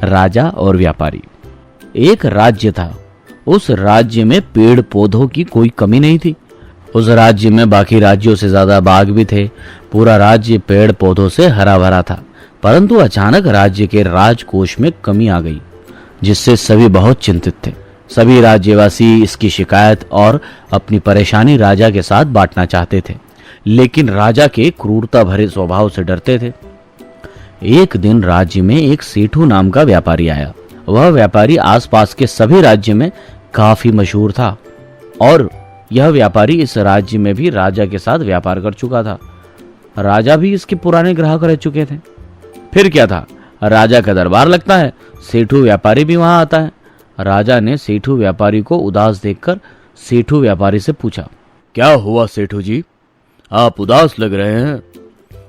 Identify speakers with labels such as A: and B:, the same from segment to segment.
A: राजा और व्यापारी। एक राज्य था। उस राज्य में पेड़ पौधों की कोई कमी नहीं थी। उस राज्य में बाकी राज्यों से ज्यादा बाग भी थे। पूरा राज्य पेड़ पौधों से हरा भरा था। परंतु अचानक राज्य के राजकोष में कमी आ गई, जिससे सभी बहुत चिंतित थे। सभी राज्यवासी इसकी शिकायत और अपनी परेशानी राजा के साथ बांटना चाहते थे, लेकिन राजा के क्रूरता भरे स्वभाव से डरते थे। एक दिन राज्य में एक सेठू नाम का व्यापारी आया। वह व्यापारी आसपास के सभी राज्य में काफी मशहूर था और यह व्यापारी इस राज्य में भी राजा के साथ व्यापार कर चुका था। राजा भी इसके पुराने ग्राहक रह चुके थे। फिर क्या था, राजा का दरबार लगता है, सेठू व्यापारी भी वहां आता है। राजा ने सेठू व्यापारी को उदास देखकर सेठू व्यापारी से पूछा,
B: क्या हुआ सेठू जी, आप उदास लग रहे हैं?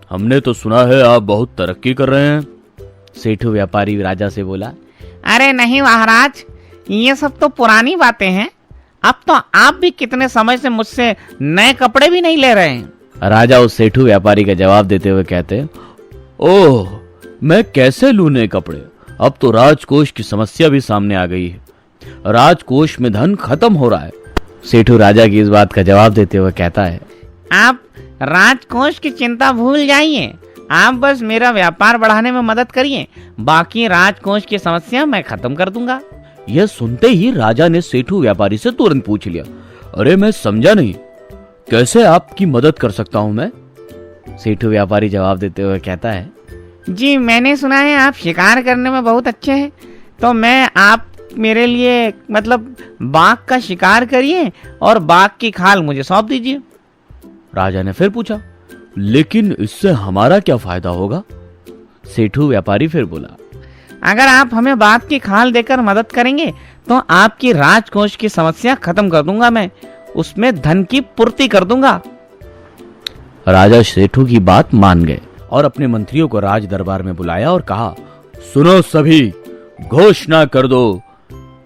B: हमने तो सुना है आप बहुत तरक्की कर रहे हैं।
A: सेठू व्यापारी राजा से बोला,
C: अरे नहीं महाराज, ये सब तो पुरानी बातें हैं। अब तो आप भी कितने समय से मुझसे नए कपड़े भी नहीं ले रहे हैं।
A: राजा उस सेठू व्यापारी का जवाब देते हुए कहते,
B: ओह, मैं कैसे लूं नए कपड़े? अब तो राजकोष की समस्या भी सामने आ गई है। राजकोष में धन खत्म हो रहा है।
A: सेठू राजा की इस बात का जवाब देते हुए कहता है,
C: आप राजकोष की चिंता भूल जाइए, आप बस मेरा व्यापार बढ़ाने में मदद करिए, बाकी राजकोष की समस्या मैं खत्म कर दूंगा।
B: यह सुनते ही राजा ने सेठू व्यापारी से तुरंत पूछ लिया, अरे मैं समझा नहीं, कैसे आपकी मदद कर सकता हूं मैं?
A: सेठू व्यापारी जवाब देते हुए कहता है,
C: जी मैंने सुना है आप शिकार करने में बहुत अच्छे हैं, तो आप मेरे लिए मतलब बाघ का शिकार करिए और बाघ की खाल मुझे सौंप दीजिए।
B: राजा ने फिर पूछा, लेकिन इससे हमारा क्या फायदा होगा?
A: सेठू व्यापारी फिर बोला,
C: अगर आप हमें बाघ की खाल देकर मदद करेंगे तो आपकी राजकोष की समस्या खत्म कर दूंगा, मैं उसमें धन की पूर्ति कर दूंगा।
A: राजा सेठू की बात मान गए
B: और अपने मंत्रियों को राज दरबार में बुलाया और कहा, सुनो सभी, घोषणा कर दो,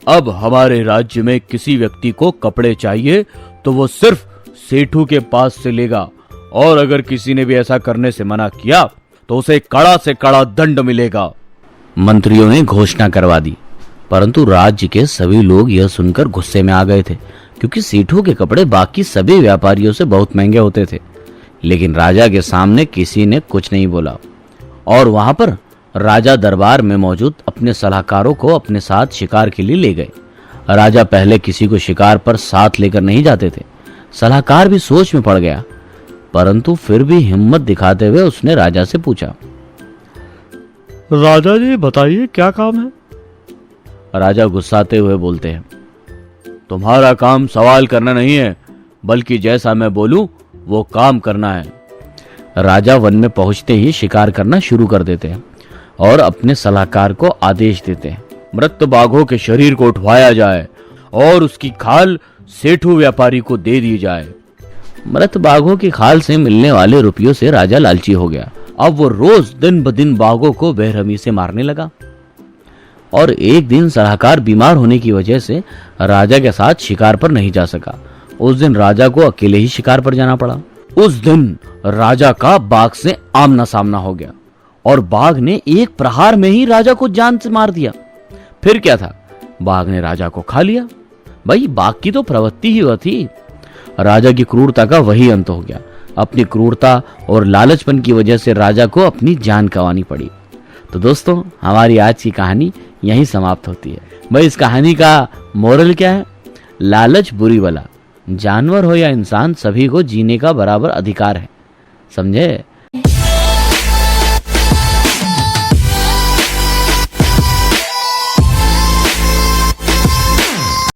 B: अब हमारे राज्य में किसी व्यक्ति को कपड़े चाहिए तो वो सिर्फ सेठू के पास से लेगा, और अगर किसी ने भी ऐसा करने से मना किया तो उसे कड़ा से कड़ा दंड मिलेगा।
A: मंत्रियों ने घोषणा करवा दी, परंतु राज्य के सभी लोग यह सुनकर गुस्से में आ गए थे, क्योंकि सेठू के कपड़े बाकी सभी व्यापारियों से बहुत महंगे होते थे। लेकिन राजा के सामने किसी ने कुछ नहीं बोला और वहां पर राजा दरबार में मौजूद अपने सलाहकारों को अपने साथ शिकार के लिए ले गए। राजा पहले किसी को शिकार पर साथ लेकर नहीं जाते थे। सलाहकार भी सोच में पड़ गया, परंतु फिर भी हिम्मत दिखाते हुए उसने राजा से पूछा,
B: राजा जी बताइए क्या काम है?
A: राजा गुस्साते हुए बोलते हैं,
B: तुम्हारा काम सवाल करना नहीं है, बल्कि जैसा मैं बोलूं वो काम करना है।
A: राजा वन में पहुंचते ही शिकार करना शुरू कर देते हैं और अपने सलाहकार को आदेश देते हैं,
B: मृत बाघों के शरीर को उठवाया जाए और उसकी खाल सेठू व्यापारी को दे दी जाए।
A: मृत बाघों की खाल से मिलने वाले रुपयों से राजा लालची हो गया।
B: अब वो रोज दिन ब दिन बाघों को बेरहमी से मारने लगा।
A: और एक दिन सलाहकार बीमार होने की वजह से राजा के साथ शिकार पर नहीं जा सका। उस दिन राजा को अकेले ही शिकार पर जाना पड़ा।
B: उस दिन राजा का बाघ से आमना सामना हो गया और बाघ ने एक प्रहार में ही राजा को जान से मार दिया। फिर क्या था, बाघ ने राजा को खा लिया। भाई, बाघ की तो प्रवृत्ति ही वह थी। राजा की क्रूरता का वही अंत हो गया। अपनी क्रूरता और लालचपन की वजह से राजा को अपनी जान गंवानी पड़ी। तो दोस्तों, हमारी आज की कहानी यहीं समाप्त होती है। भाई, इस कहानी का मोरल क्या है? लालच बुरी बला, जानवर हो या इंसान, सभी को जीने का बराबर अधिकार है। समझे?